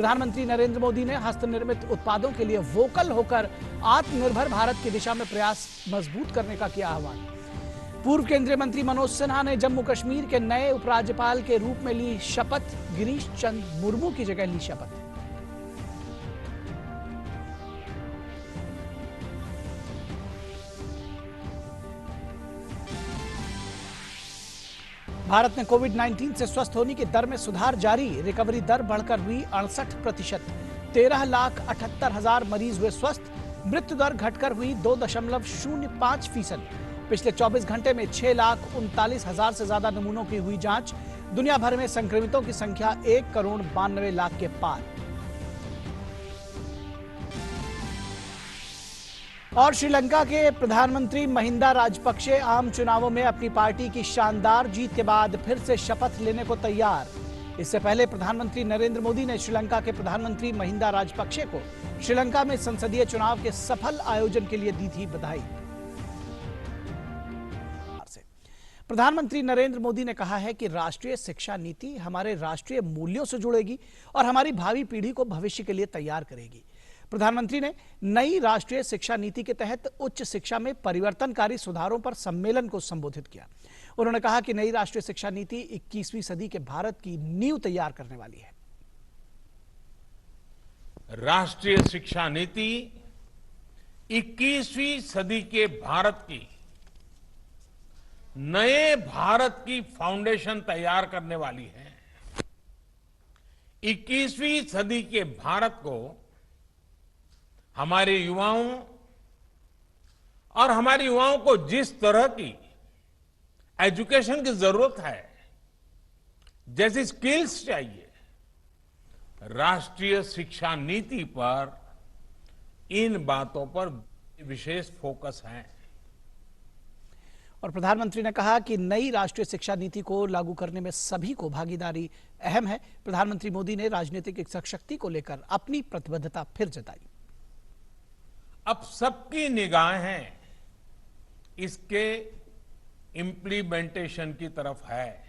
प्रधानमंत्री नरेंद्र मोदी ने हस्तनिर्मित उत्पादों के लिए वोकल होकर आत्मनिर्भर भारत की दिशा में प्रयास मजबूत करने का किया आह्वान। पूर्व केंद्रीय मंत्री मनोज सिन्हा ने जम्मू कश्मीर के नए उपराज्यपाल के रूप में ली शपथ। गिरीश चंद्र मुर्मू की जगह ली शपथ। भारत में कोविड-19 से स्वस्थ होने की दर में सुधार जारी। रिकवरी दर बढ़कर हुई 68%। 13,78,000 मरीज हुए स्वस्थ। मृत्यु दर घटकर हुई 2.05%। पिछले 24 घंटे में 6,39,000 से ज्यादा नमूनों की हुई जांच। दुनिया भर में संक्रमितों की संख्या 1,92,00,000 के पार। और श्रीलंका के प्रधानमंत्री महिंदा राजपक्षे आम चुनावों में अपनी पार्टी की शानदार जीत के बाद फिर से शपथ लेने को तैयार। इससे पहले प्रधानमंत्री नरेंद्र मोदी ने श्रीलंका के प्रधानमंत्री महिंदा राजपक्षे को श्रीलंका में संसदीय चुनाव के सफल आयोजन के लिए दी थी बधाई। प्रधानमंत्री नरेंद्र मोदी ने कहा है कि राष्ट्रीय शिक्षा नीति हमारे राष्ट्रीय मूल्यों से जुड़ेगी और हमारी भावी पीढ़ी को भविष्य के लिए तैयार करेगी। प्रधानमंत्री ने नई राष्ट्रीय शिक्षा नीति के तहत उच्च शिक्षा में परिवर्तनकारी सुधारों पर सम्मेलन को संबोधित किया। उन्होंने कहा कि नई राष्ट्रीय शिक्षा नीति 21वीं सदी के भारत की नींव तैयार करने वाली है। राष्ट्रीय शिक्षा नीति 21वीं सदी के भारत की नए भारत की फाउंडेशन तैयार करने वाली है। 21वीं सदी के भारत को हमारे युवाओं और हमारे युवाओं को जिस तरह की एजुकेशन की जरूरत है, जैसी स्किल्स चाहिए, राष्ट्रीय शिक्षा नीति पर इन बातों पर विशेष फोकस है। और प्रधानमंत्री ने कहा कि नई राष्ट्रीय शिक्षा नीति को लागू करने में सभी को भागीदारी अहम है। प्रधानमंत्री मोदी ने राजनीतिक इच्छा शक्ति को लेकर अपनी प्रतिबद्धता फिर जताई। अब सबकी निगाहें इसके इम्प्लीमेंटेशन की तरफ है।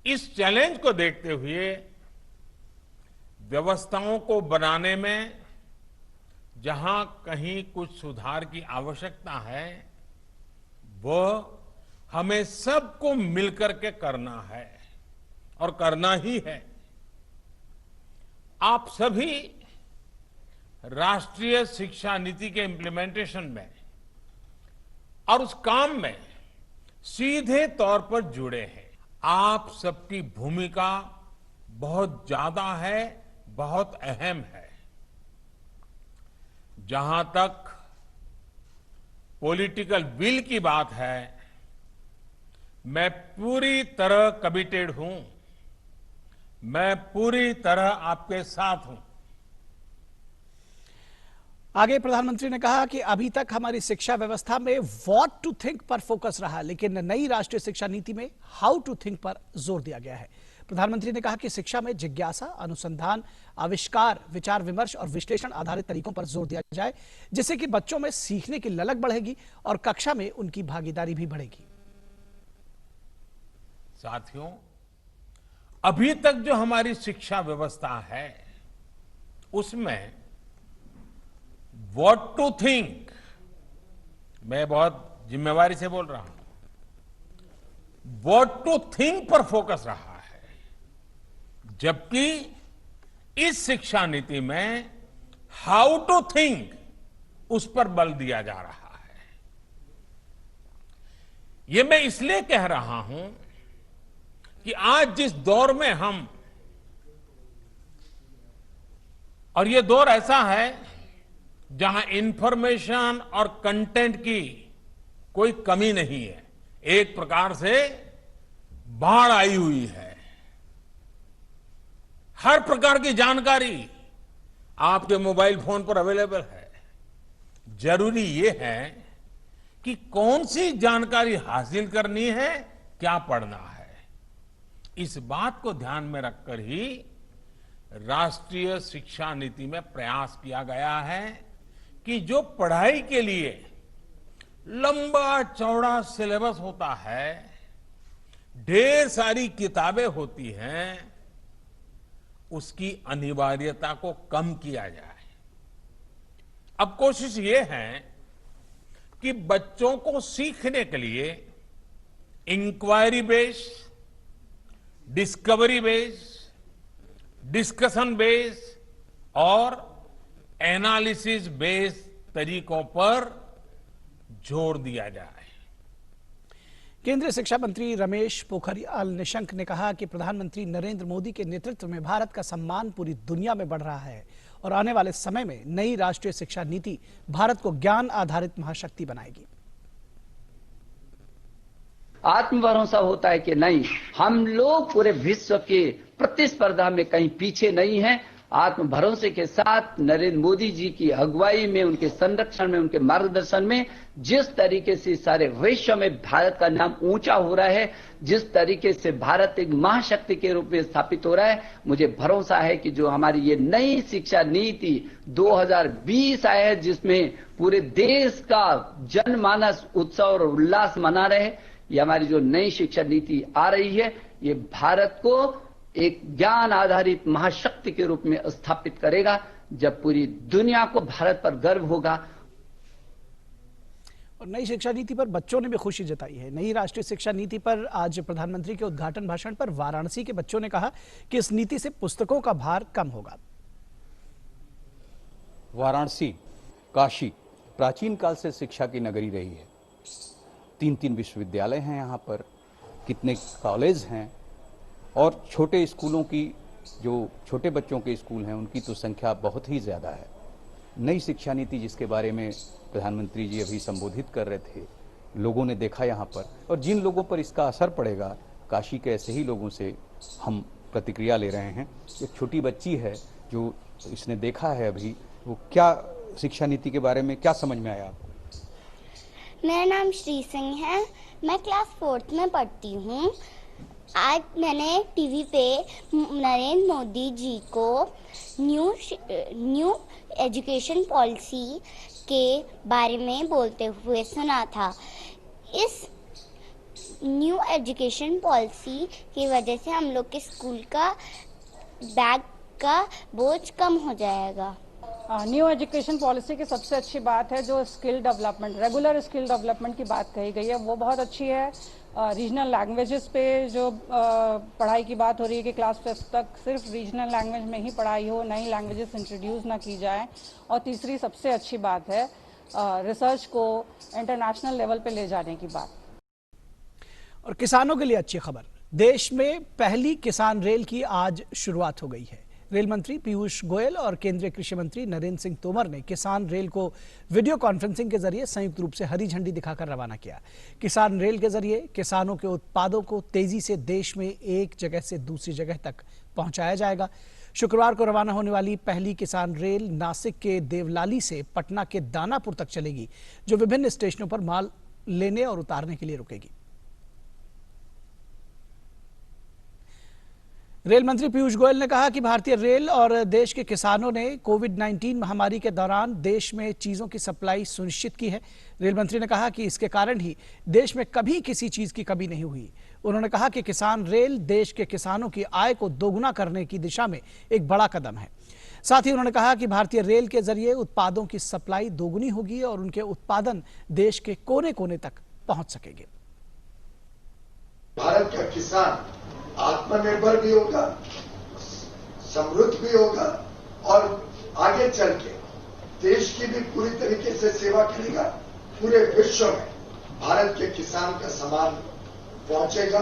इस चैलेंज को देखते हुए व्यवस्थाओं को बनाने में जहां कहीं कुछ सुधार की आवश्यकता है, वो हमें सबको मिलकर के करना है और करना ही है। आप सभी राष्ट्रीय शिक्षा नीति के इम्प्लीमेंटेशन में और उस काम में सीधे तौर पर जुड़े हैं। आप सबकी भूमिका बहुत ज्यादा है, बहुत अहम है। जहां तक पॉलिटिकल विल की बात है, मैं पूरी तरह कमिटेड हूं। मैं पूरी तरह आपके साथ हूं। आगे प्रधानमंत्री ने कहा कि अभी तक हमारी शिक्षा व्यवस्था में व्हाट टू थिंक पर फोकस रहा, लेकिन नई राष्ट्रीय शिक्षा नीति में हाउ टू थिंक पर जोर दिया गया है। प्रधानमंत्री ने कहा कि शिक्षा में जिज्ञासा, अनुसंधान, आविष्कार, विचार विमर्श और विश्लेषण आधारित तरीकों पर जोर दिया जाए, जिससे कि बच्चों में सीखने की ललक बढ़ेगी और कक्षा में उनकी भागीदारी भी बढ़ेगी। साथियों, अभी तक जो हमारी शिक्षा व्यवस्था है, उसमें व्हाट टू थिंक, मैं बहुत जिम्मेवारी से बोल रहा हूं, व्हाट टू थिंक पर फोकस रहा है, जबकि इस शिक्षा नीति में हाउ टू थिंक, उस पर बल दिया जा रहा है। यह मैं इसलिए कह रहा हूं कि आज जिस दौर में हम, और यह दौर ऐसा है जहां इंफॉर्मेशन और कंटेंट की कोई कमी नहीं है, एक प्रकार से बाढ़ आई हुई है। हर प्रकार की जानकारी आपके मोबाइल फोन पर अवेलेबल है। जरूरी यह है कि कौन सी जानकारी हासिल करनी है, क्या पढ़ना है। इस बात को ध्यान में रखकर ही राष्ट्रीय शिक्षा नीति में प्रयास किया गया है कि जो पढ़ाई के लिए लंबा चौड़ा सिलेबस होता है, ढेर सारी किताबें होती हैं, उसकी अनिवार्यता को कम किया जाए। अब कोशिश ये है कि बच्चों को सीखने के लिए inquiry based, discovery based, discussion based और एनालिसिस बेस्ड तरीकों पर जोर दिया जाए। केंद्रीय शिक्षा मंत्री रमेश पोखरियाल निशंक ने कहा कि प्रधानमंत्री नरेंद्र मोदी के नेतृत्व में भारत का सम्मान पूरी दुनिया में बढ़ रहा है और आने वाले समय में नई राष्ट्रीय शिक्षा नीति भारत को ज्ञान आधारित महाशक्ति बनाएगी। आत्मभरोसा होता है कि नहीं, हम लोग पूरे विश्व के प्रतिस्पर्धा में कहीं पीछे नहीं हैं। आत्मभरोसे के साथ नरेंद्र मोदी जी की अगुवाई में, उनके संरक्षण में, उनके मार्गदर्शन में जिस तरीके से सारे विश्व में भारत का नाम ऊंचा हो रहा है, जिस तरीके से भारत एक महाशक्ति के रूप में स्थापित हो रहा है, मुझे भरोसा है कि जो हमारी ये नई शिक्षा नीति 2020 आया है, जिसमें पूरे देश का जनमानस उत्सव और उल्लास मना रहे, ये हमारी जो नई शिक्षा नीति आ रही है, ये भारत को एक ज्ञान आधारित महाशक्ति के रूप में स्थापित करेगा। जब पूरी दुनिया को भारत पर गर्व होगा। और नई शिक्षा नीति पर बच्चों ने भी खुशी जताई है। नई राष्ट्रीय शिक्षा नीति पर आज प्रधानमंत्री के उद्घाटन भाषण पर वाराणसी के बच्चों ने कहा कि इस नीति से पुस्तकों का भार कम होगा। वाराणसी, काशी प्राचीन काल से शिक्षा की नगरी रही है। 3 विश्वविद्यालय हैं यहाँ पर, कितने कॉलेज हैं और छोटे स्कूलों की, जो छोटे बच्चों के स्कूल हैं, उनकी तो संख्या बहुत ही ज़्यादा है। नई शिक्षा नीति जिसके बारे में प्रधानमंत्री जी अभी संबोधित कर रहे थे, लोगों ने देखा यहाँ पर, और जिन लोगों पर इसका असर पड़ेगा, काशी के ऐसे ही लोगों से हम प्रतिक्रिया ले रहे हैं। एक छोटी बच्ची है जो इसने देखा है अभी, वो क्या शिक्षा नीति के बारे में क्या समझ में आया आपको? मेरा नाम श्री सिंह है, मैं क्लास 4th में पढ़ती हूँ। आज मैंने टीवी पे नरेंद्र मोदी जी को न्यू एजुकेशन पॉलिसी के बारे में बोलते हुए सुना था। इस न्यू एजुकेशन पॉलिसी की वजह से हम लोग के स्कूल का बैग का बोझ कम हो जाएगा। न्यू एजुकेशन पॉलिसी की सबसे अच्छी बात है जो skill development, regular skill development की बात कही गई है, वो बहुत अच्छी है। रीजनल लैंग्वेजेस पे जो पढ़ाई की बात हो रही है कि क्लास 5 तक सिर्फ रीजनल लैंग्वेज में ही पढ़ाई हो, नई लैंग्वेजेस इंट्रोड्यूस ना की जाए। और तीसरी सबसे अच्छी बात है रिसर्च को इंटरनेशनल लेवल पे ले जाने की बात। और किसानों के लिए अच्छी खबर, देश में पहली किसान रेल की आज शुरुआत हो गई है। रेल मंत्री पीयूष गोयल और केंद्रीय कृषि मंत्री नरेंद्र सिंह तोमर ने किसान रेल को वीडियो कॉन्फ्रेंसिंग के जरिए संयुक्त रूप से हरी झंडी दिखाकर रवाना किया। किसान रेल के जरिए किसानों के उत्पादों को तेजी से देश में एक जगह से दूसरी जगह तक पहुंचाया जाएगा। शुक्रवार को रवाना होने वाली पहली किसान रेल नासिक के देवलाली से पटना के दानापुर तक चलेगी, जो विभिन्न स्टेशनों पर माल लेने और उतारने के लिए रुकेगी। रेल मंत्री पीयूष गोयल ने कहा कि भारतीय रेल और देश के किसानों ने कोविड-19 महामारी के दौरान देश में चीजों की सप्लाई सुनिश्चित की है। रेल मंत्री ने कहा कि इसके कारण ही देश में कभी किसी चीज की कमी नहीं हुई। उन्होंने कहा कि किसान रेल देश के किसानों की आय को दोगुना करने की दिशा में एक बड़ा कदम है। साथ ही उन्होंने कहा कि भारतीय रेल के जरिए उत्पादों की सप्लाई दोगुनी होगी और उनके उत्पादन देश के कोने कोने तक पहुंच सकेंगे। भारत का किसान आत्मनिर्भर भी होगा, समृद्ध भी होगा और आगे चल के देश की भी पूरी तरीके से सेवा करेगा। पूरे विश्व में भारत के किसान का सामान पहुंचेगा,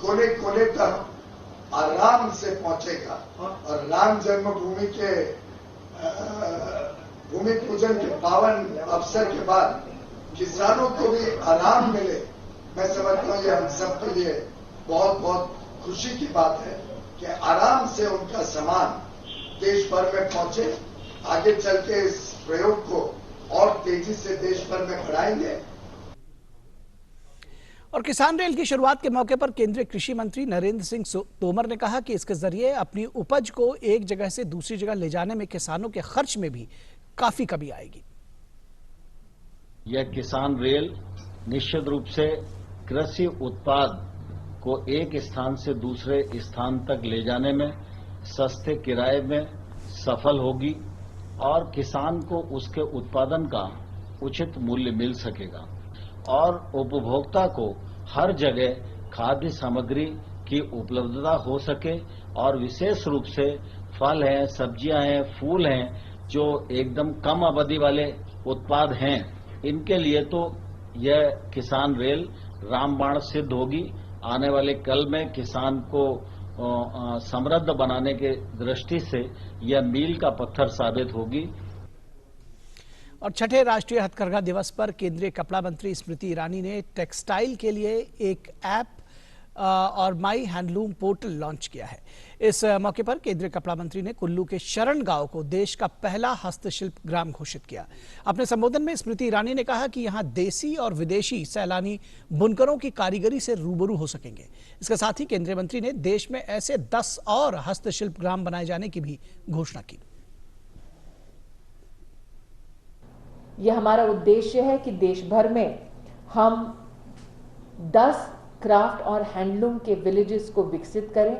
कोने कोने तक आराम से पहुंचेगा। और राम जन्मभूमि के भूमि पूजन के पावन अवसर के बाद किसानों को भी आराम मिले, मैं समझता हूं ये हम सबके लिए बहुत बहुत खुशी की बात है कि आराम से उनका सामान देश भर में पहुंचे। आगे चल के इस प्रयोग को और तेजी से देश भर में बढ़ाएंगे। और किसान रेल की शुरुआत के मौके पर केंद्रीय कृषि मंत्री नरेंद्र सिंह तोमर ने कहा कि इसके जरिए अपनी उपज को एक जगह से दूसरी जगह ले जाने में किसानों के खर्च में भी काफी कमी आएगी। यह किसान रेल निश्चित रूप से कृषि उत्पाद को एक स्थान से दूसरे स्थान तक ले जाने में सस्ते किराए में सफल होगी और किसान को उसके उत्पादन का उचित मूल्य मिल सकेगा और उपभोक्ता को हर जगह खाद्य सामग्री की उपलब्धता हो सके और विशेष रूप से फल हैं, सब्जियां हैं, फूल हैं, जो एकदम कम अवधि वाले उत्पाद हैं, इनके लिए तो यह किसान रेल रामबाण सिद्ध होगी। आने वाले कल में किसान को समृद्ध बनाने के दृष्टि से यह मील का पत्थर साबित होगी। और छठे राष्ट्रीय हथकरघा दिवस पर केंद्रीय कपड़ा मंत्री स्मृति ईरानी ने टेक्सटाइल के लिए एक ऐप और माई हैंडलूम पोर्टल लॉन्च किया है। इस मौके पर केंद्रीय कपड़ा मंत्री ने कुल्लू के शरण गांव को देश का पहला हस्तशिल्प ग्राम घोषित किया। अपने संबोधन में स्मृति ईरानी ने कहा कि यहां देसी और विदेशी सैलानी बुनकरों की कारीगरी से रूबरू हो सकेंगे। इसके साथ ही केंद्रीय मंत्री ने देश में ऐसे 10 और हस्तशिल्प ग्राम बनाए जाने की भी घोषणा की। यह हमारा उद्देश्य है कि देश भर में हम 10 क्राफ्ट और हैंडलूम के विलेजेस को विकसित करें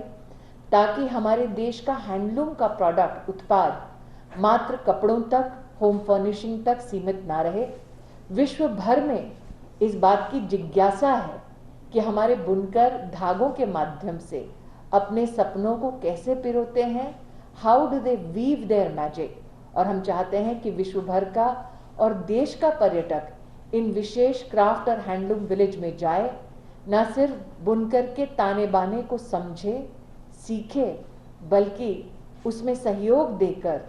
ताकि हमारे देश का हैंडलूम का प्रोडक्ट उत्पाद मात्र कपड़ों तक, होम फर्निशिंग तक सीमित ना रहे। विश्व भर में इस बात की जिज्ञासा है कि हमारे बुनकर धागों के माध्यम से अपने सपनों को कैसे पिरोते हैं, how do they weave their magic. और हम चाहते हैं कि विश्व भर का और देश का पर्यटक इन विशेष क्राफ्ट और हैंडलूम विलेज में जाए, न सिर्फ बुनकर के ताने बाने को समझे, सीखे, बल्कि उसमें सहयोग देकर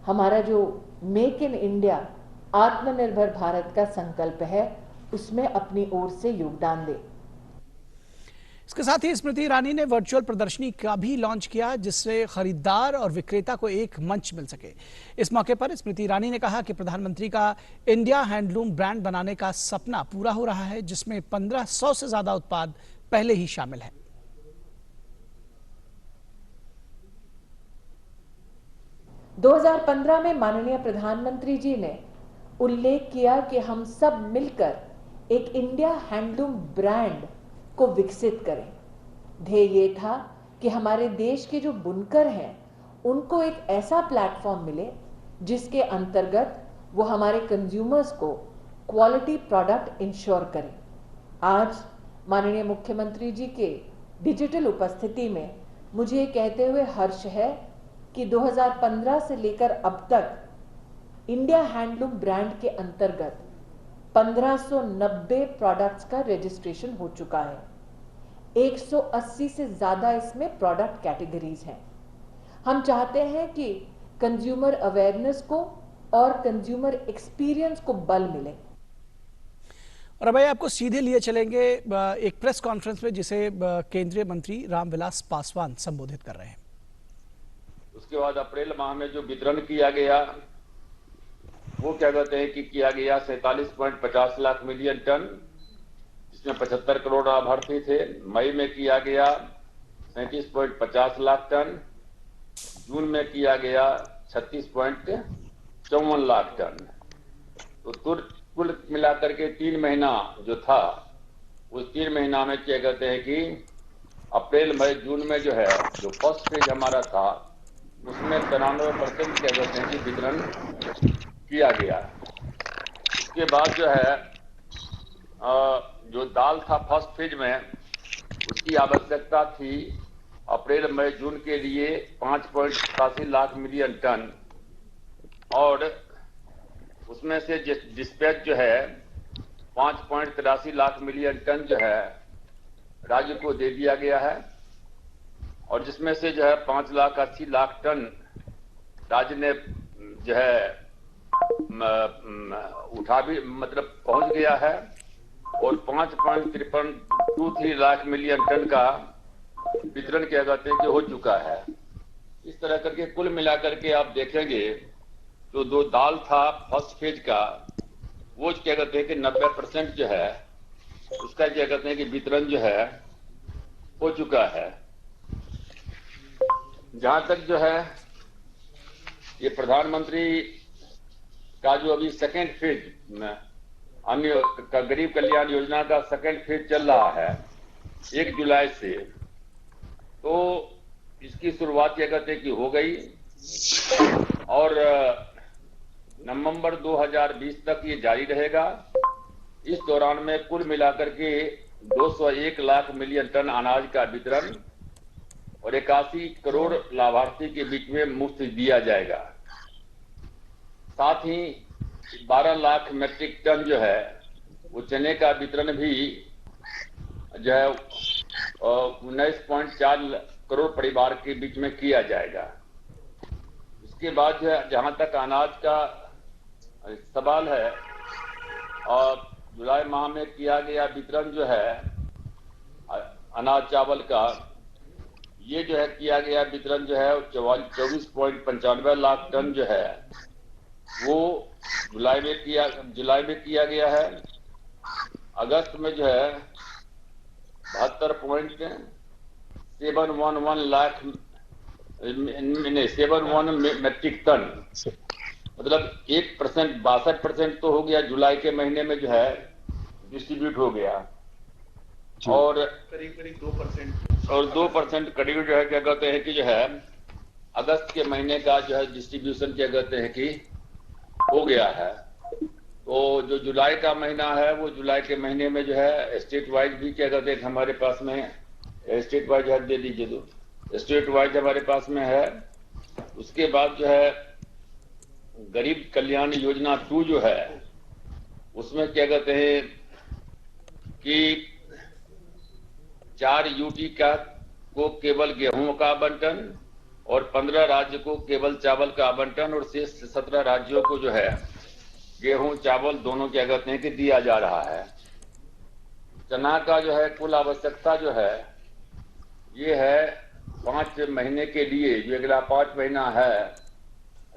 हमारा जो मेक इन इंडिया, आत्मनिर्भर भारत का संकल्प है, उसमें अपनी ओर से योगदान दे। इसके साथ ही स्मृति ईरानी ने वर्चुअल प्रदर्शनी का भी लॉन्च किया जिससे खरीदार और विक्रेता को एक मंच मिल सके। इस मौके पर स्मृति ईरानी ने कहा कि प्रधानमंत्री का इंडिया हैंडलूम ब्रांड बनाने का सपना पूरा हो रहा है, जिसमें 1500 से ज्यादा उत्पाद पहले ही शामिल हैं। 2015 में माननीय प्रधानमंत्री जी ने उल्लेख किया कि हम सब मिलकर एक इंडिया हैंडलूम ब्रांड को विकसित करें। ध्येय ये था कि हमारे देश के जो बुनकर हैं उनको एक ऐसा प्लेटफॉर्म मिले जिसके अंतर्गत वो हमारे कंज्यूमर्स को क्वालिटी प्रोडक्ट इंश्योर करें। आज माननीय मुख्यमंत्री जी के डिजिटल उपस्थिति में मुझे ये कहते हुए हर्ष है कि 2015 से लेकर अब तक इंडिया हैंडलूम ब्रांड के अंतर्गत 1590 प्रोडक्ट्स का रजिस्ट्रेशन हो चुका है। 180 से ज्यादा इसमें प्रोडक्ट कैटेगरीज हैं। हम चाहते हैं कि कंज्यूमर अवेयरनेस को और कंज्यूमर एक्सपीरियंस को बल मिले। और अब आपको सीधे लिए चलेंगे एक प्रेस कॉन्फ्रेंस में जिसे केंद्रीय मंत्री रामविलास पासवान संबोधित कर रहे हैं। उसके बाद अप्रैल माह में जो वितरण किया गया वो क्या कहते हैं कि किया गया 47.50 लाख मिलियन टन, जिसमें 75 करोड़ लाभार्थी थे। मई में किया गया 37.50 लाख टन, जून में किया गया 36.54 लाख टन। तो कुल मिलाकर के 3 महीना जो था उस 3 महीना में क्या कहते हैं कि अप्रैल मई जून में जो है जो फर्स्ट फेज हमारा था उसमें 93% क्या कहते हैं कि वितरण किया गया। उसके बाद जो है जो दाल था फर्स्ट फेज में उसकी आवश्यकता थी अप्रैल मई जून के लिए 5.87 लाख मिलियन टन, और उसमें से डिस्पैच जो है 5.83 लाख मिलियन टन जो है राज्य को दे दिया गया है, और जिसमें से जो है 5,80,00,000 टन राज्य ने जो है उठा भी मतलब पहुंच गया है, और 5.5323 लाख मिलियन टन का वितरण क्या कहते हैं कि हो चुका है। इस तरह करके कुल मिलाकर के आप देखेंगे तो जो दाल था फर्स्ट फेज का वो क्या कहते हैं कि 90% जो है उसका क्या कहते हैं कि वितरण जो है हो चुका है। जहां तक जो है ये प्रधानमंत्री का जो अभी सेकेंड फेज में अन्य गरीब कल्याण योजना का सेकेंड फेज चल रहा है 1 जुलाई से, तो इसकी शुरुआत क्या कहते हैं कि हो गई और नवंबर 2020 तक ये जारी रहेगा। इस दौरान में कुल मिलाकर के 201 लाख मिलियन टन अनाज का वितरण और 81 करोड़ लाभार्थी के बीच में मुफ्त दिया जाएगा। साथ ही 12 लाख मीट्रिक टन जो है वो चने का वितरण भी जो है 19.4 करोड़ परिवार के बीच में किया जाएगा। इसके बाद जो है जहां तक अनाज का सवाल है और जुलाई माह में किया गया वितरण जो है अनाज चावल का, ये जो है किया गया वितरण जो है 24.95 लाख टन जो है वो जुलाई में किया गया है। अगस्त में जो है 72.711 लाख 711 मीट्रिक टन, मतलब 1% 62% तो हो गया जुलाई के महीने में जो है डिस्ट्रीब्यूट हो गया और करीब 2% करीब जो है क्या कहते हैं कि जो है अगस्त के महीने का जो है डिस्ट्रीब्यूशन क्या कहते हैं कि हो गया है। तो जो जुलाई का महीना है वो जुलाई के महीने में जो है स्टेट वाइज भी क्या कहते हैं हमारे पास में स्टेट वाइज है, दे दीजिए तो स्टेट वाइज हमारे पास में है। उसके बाद जो है गरीब कल्याण योजना 2 जो है उसमें क्या कहते हैं कि 4 यूटी को केवल गेहूं का आवंटन और 15 राज्य को केवल चावल का आवंटन और शेष 17 राज्यों को जो है गेहूं चावल दोनों क्या कहते हैं कि दिया जा रहा है। चना का जो है कुल आवश्यकता जो है ये है 5 महीने के लिए, जो अगला 5 महीना है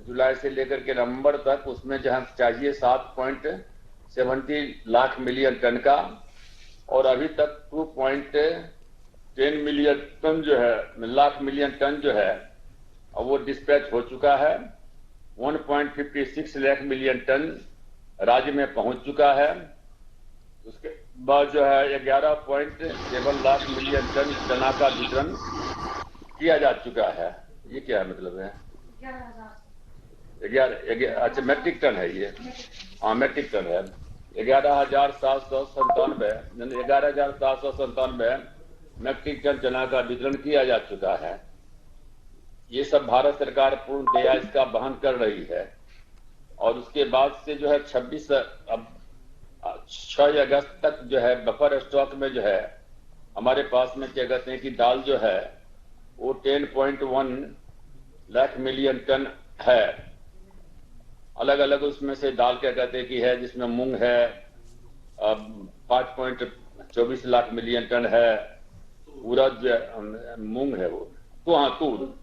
जुलाई से लेकर के नवंबर तक, उसमें जहां चाहिए 7.70 लाख मिलियन टन का और अभी तक 2.10 मिलियन टन जो है लाख मिलियन टन जो है और वो डिस्पैच हो चुका है। 1.56 लाख मिलियन टन राज्य में पहुंच चुका है। उसके बाद जो है 11.7 लाख मिलियन टन चना का वितरण किया जा चुका है। ये क्या है मतलब है 11 अच्छा मीट्रिक टन है ये, हाँ मीट्रिक टन है। 11,797 मीट्रिक टन चना का वितरण किया जा चुका है। ये सब भारत सरकार पूर्णतया इसका वहन कर रही है। और उसके बाद से जो है 6 अगस्त तक जो है बफर स्टॉक में जो है हमारे पास में क्या कहते हैं कि दाल जो है वो 10.1 लाख मिलियन टन है। अलग अलग उसमें से दाल क्या कहते हैं कि है, जिसमें मूंग है 5.24 लाख मिलियन टन है, उड़द मूंग है वो तो हाँ तूर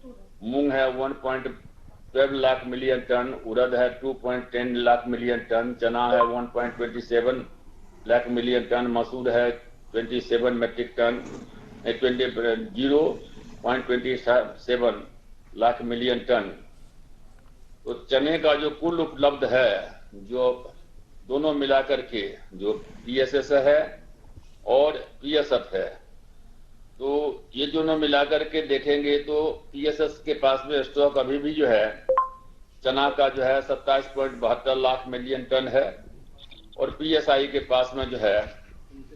मूंग है 1.12 लाख मिलियन टन, उड़द है 2.10 लाख मिलियन टन, चना है 1.27 लाख मिलियन टन, मसूर है 27 metric tonne 0.27 lakh million tonne. तो चने का जो कुल उपलब्ध है जो दोनों मिलाकर के जो पीएसएस है और पीएसएफ है, तो ये दोनों मिलाकर के देखेंगे तो पीएसएस के पास में स्टॉक अभी भी जो है चना का जो है 27.72 लाख मिलियन टन है और पीएसआई के पास में जो है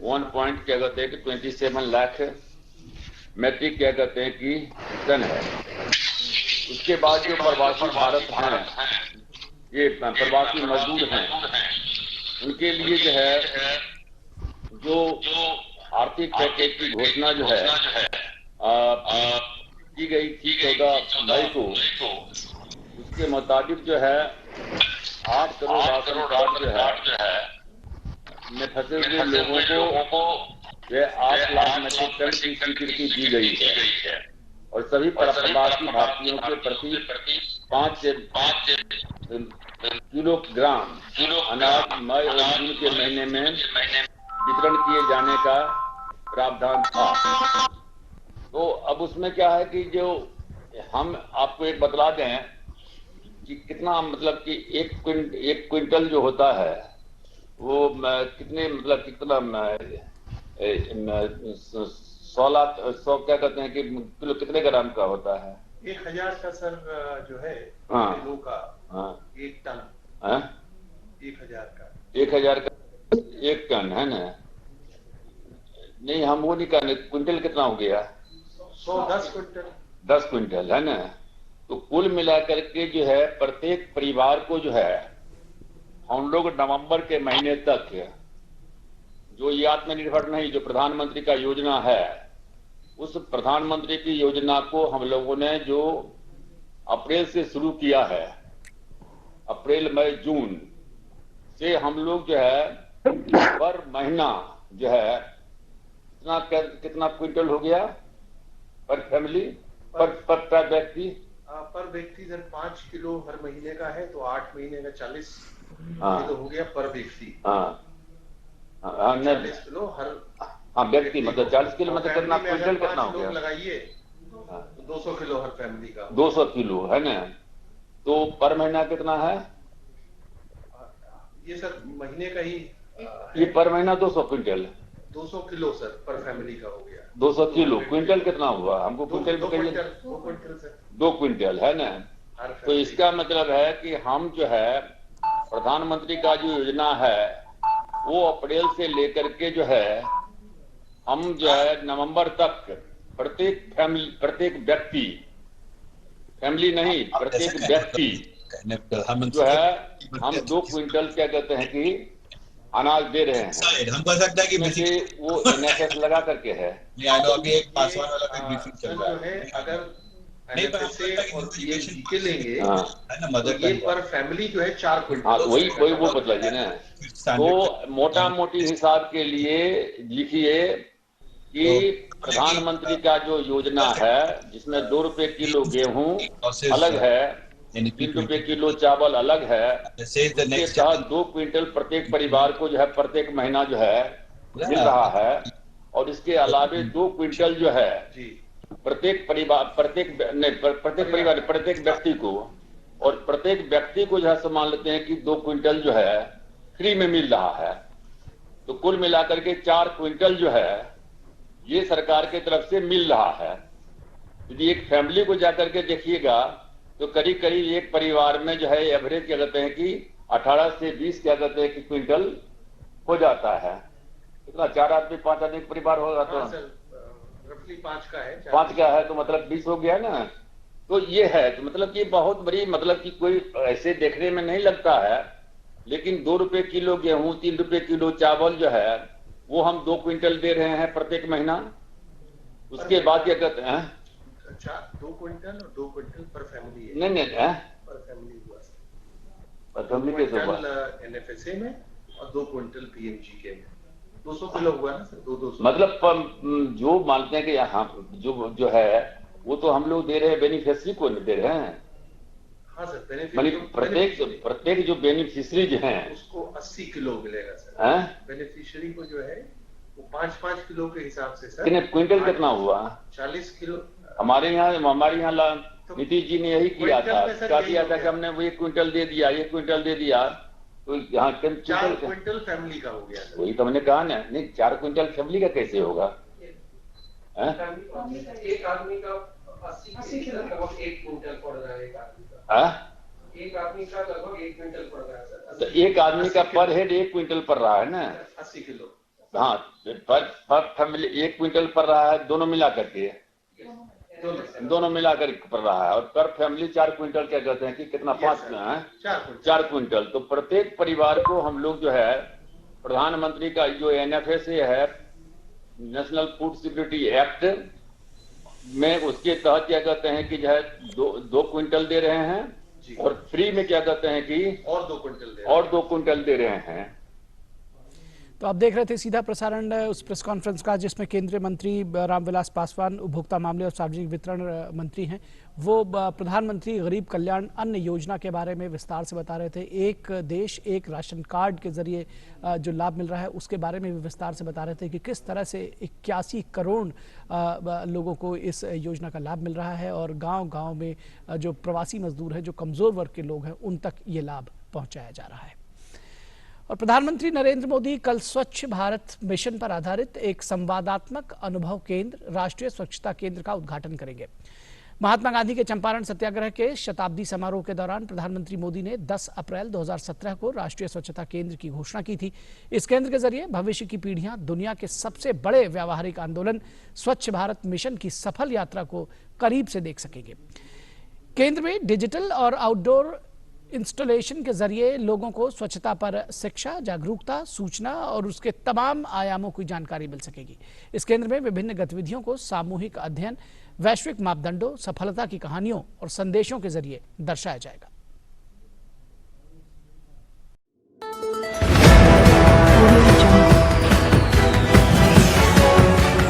1.27 लाख मैट्रिक क्या कहते हैं कि टन है। उसके बाद जो प्रवासी भारत हैं, ये प्रवासी मजदूर हैं, उनके लिए जो है जो आर्थिक पैकेज की घोषणा जो है की गई थी 14 मई को, उसके मुताबिक जो है 8 करोड़ राशन कार्ड जो है में फंसे हुए लोगों को जो 8 लाख मीट्रिक टन की स्वीकृति दी गई है और सभी प्रवासी भारतीयों के प्रति 5 किलोग्राम अनाज मई और जून के महीने में वितरण किए जाने का प्रावधान था। तो अब उसमें क्या है कि जो हम आपको एक बतला दें कि कितना मतलब कि एक क्विंटल जो होता है वो कितने मतलब कितना 100 क्या कहते हैं कि किलो कितने ग्राम का होता है? 1000 का सर जो है हाँ। किलो का। हाँ। 1 टन। हाँ? 1000 का 1 टन है ना? नहीं, हम वो नहीं करने। क्विंटल कितना हो गया? 10 क्विंटल। 10 क्विंटल है ना? तो कुल मिलाकर के जो है प्रत्येक परिवार को जो है हम लोग नवंबर के महीने तक जो ये आत्मनिर्भर नहीं, जो प्रधानमंत्री का योजना है, उस प्रधानमंत्री की योजना को हम लोगों ने जो अप्रैल से शुरू किया है, अप्रैल मई जून से हम लोग जो है पर महीना जो है कितना क्विंटल हो गया पर फैमिली, पर व्यक्ति? पर व्यक्ति सर 5 किलो हर महीने का है, तो 8 महीने का 40 हाँ। किलो हो गया पर व्यक्ति। हाँ, 40 किलो हर। हाँ, व्यक्ति मतलब 40 किलो मतलब कितना क्विंटल कितना हो गया? लगाइए तो 200 किलो हर फैमिली का। 200 किलो है ना? तो पर महीना कितना है ये सर? महीने का ही ये पर महीना 200 क्विंटल। 200 किलो सर पर फैमिली का हो गया। 200 किलो क्विंटल कितना हुआ? हमको क्विंटल में कहिए। 2 क्विंटल सर। 2 क्विंटल है ना? तो इसका मतलब है कि हम जो है प्रधानमंत्री का जो योजना है वो अप्रैल से लेकर के जो है हम जो है नवंबर तक प्रत्येक व्यक्ति, फैमिली नहीं, प्रत्येक व्यक्ति जो है हम 2 क्विंटल क्या कहते हैं कि अनाज दे रहे हैं। हम कह सकते हैं कि बेसिक वो NFS लगा करके है। अभी एक पासवान वाला भी ब्रीफिंग चल रहा है। अगर नहीं, पर हम इंटीग्रेशन के लेंगे है ना, मदर ये पर फैमिली जो है 4 क्विंटल। हाँ, वही वो बतलाइए ना। तो मोटा मोटी हिसाब के लिए लिखिए कि प्रधानमंत्री का जो योजना है जिसमें 2 रुपए किलो गेहूं अलग है, 3 रुपए किलो चावल अलग है, उसके साथ 2 क्विंटल प्रत्येक परिवार को जो है प्रत्येक महीना जो है मिल रहा है। और इसके अलावे 2 क्विंटल जो है प्रत्येक व्यक्ति को, और प्रत्येक व्यक्ति को जो है मान लेते हैं कि 2 क्विंटल जो है फ्री में मिल रहा है। तो कुल मिलाकर के 4 क्विंटल जो है ये सरकार की तरफ से मिल रहा है। यदि एक फैमिली को जाकर के देखिएगा तो करीब करीब एक परिवार में जो है एवरेज क्या कहते हैं कि 18 से 20 क्या कहते हैं कि क्विंटल हो जाता है। कितना 4 आदमी 5 आदमी परिवार होगा तो रफली 5 का है। 5 का है तो मतलब 20 हो गया ना। तो ये है तो मतलब ये बहुत बड़ी, मतलब कि कोई ऐसे देखने में नहीं लगता है, लेकिन 2 रुपए किलो गेहूं, 3 रुपए किलो चावल जो है वो हम 2 क्विंटल दे रहे हैं प्रत्येक महीना। उसके बाद क्या कहते हैं 2 क्विंटल और 2 क्विंटल पर फैमिली है। नहीं पर फैमिली हुआ सर। पर फैमिली कैसे हुआ? NFSA में और 2 क्विंटल PMGK में 200 किलो हुआ ना सर। 200 मतलब जो मानते हैं कि यहाँ जो है वो तो हम लोग दे रहे हैं, बेनिफिशियरी को दे रहे हैं। हाँ सर, प्रत्येक जो बेनिफिशियरीज हैं उसको 80 किलो मिलेगा सर। बेनिफिशियरी को जो है वो 5-5 किलो के हिसाब से सर। कितने क्विंटल कितना हुआ? 40 किलो। हमारे यहाँ नीतीश जी ने यही किया था, क्या किया था कि हमने वो 1 क्विंटल दे दिया, 1 क्विंटल दे दिया, तो यहाँ 4 क्विंटल फैमिली का हो गया। वही तो हमने कहा ना। नहीं, 4 क्विंटल फैमिली का कैसे होगा? एक आदमी का 80 किलो लगभग 1 क्विंटल पड़ रहा है। एक आदमी का लगभग 1 क्विंटल पड़ रहा है सर। तो एक आदमी का पर हेड 1 क्विंटल पड़ रहा है ना। 80 किलो। हाँ, पर फैमिली 1 क्विंटल पड़ रहा है, दोनों मिला करके, दोनों मिलाकर पड़ रहा है। और पर फैमिली 4 क्विंटल क्या कहते हैं कि कितना? 4 क्विंटल। तो प्रत्येक परिवार को हम लोग जो है प्रधानमंत्री का जो NFSA है, नेशनल फूड सिक्योरिटी एक्ट में, उसके तहत क्या कहते हैं कि जो है 2 क्विंटल दे रहे हैं और फ्री में क्या कहते हैं कि और 2 क्विंटल दे रहे हैं। तो आप देख रहे थे सीधा प्रसारण उस प्रेस कॉन्फ्रेंस का जिसमें केंद्रीय मंत्री रामविलास पासवान, उपभोक्ता मामले और सार्वजनिक वितरण मंत्री हैं, वो प्रधानमंत्री गरीब कल्याण अन्न योजना के बारे में विस्तार से बता रहे थे। एक देश एक राशन कार्ड के जरिए जो लाभ मिल रहा है उसके बारे में भी विस्तार से बता रहे थे कि किस तरह से 81 करोड़ लोगों को इस योजना का लाभ मिल रहा है और गाँव-गाँव में जो प्रवासी मजदूर हैं, जो कमज़ोर वर्ग के लोग हैं, उन तक ये लाभ पहुँचाया जा रहा है। और प्रधानमंत्री नरेंद्र मोदी कल स्वच्छ भारत मिशन पर आधारित एक संवादात्मक अनुभव केंद्र राष्ट्रीय स्वच्छता केंद्र का उद्घाटन करेंगे। महात्मा गांधी के चंपारण सत्याग्रह के शताब्दी समारोह के दौरान प्रधानमंत्री मोदी ने 10 अप्रैल 2017 को राष्ट्रीय स्वच्छता केंद्र की घोषणा की थी। इस केंद्र के जरिए भविष्य की पीढ़ियां दुनिया के सबसे बड़े व्यावहारिक आंदोलन स्वच्छ भारत मिशन की सफल यात्रा को करीब से देख सकेंगे। केंद्र में डिजिटल और आउटडोर इंस्टॉलेशन के जरिए लोगों को स्वच्छता पर शिक्षा, जागरूकता, सूचना और उसके तमाम आयामों की जानकारी मिल सकेगी। इस केंद्र में विभिन्न गतिविधियों को सामूहिक अध्ययन, वैश्विक मापदंडों, सफलता की कहानियों और संदेशों के जरिए दर्शाया जाएगा।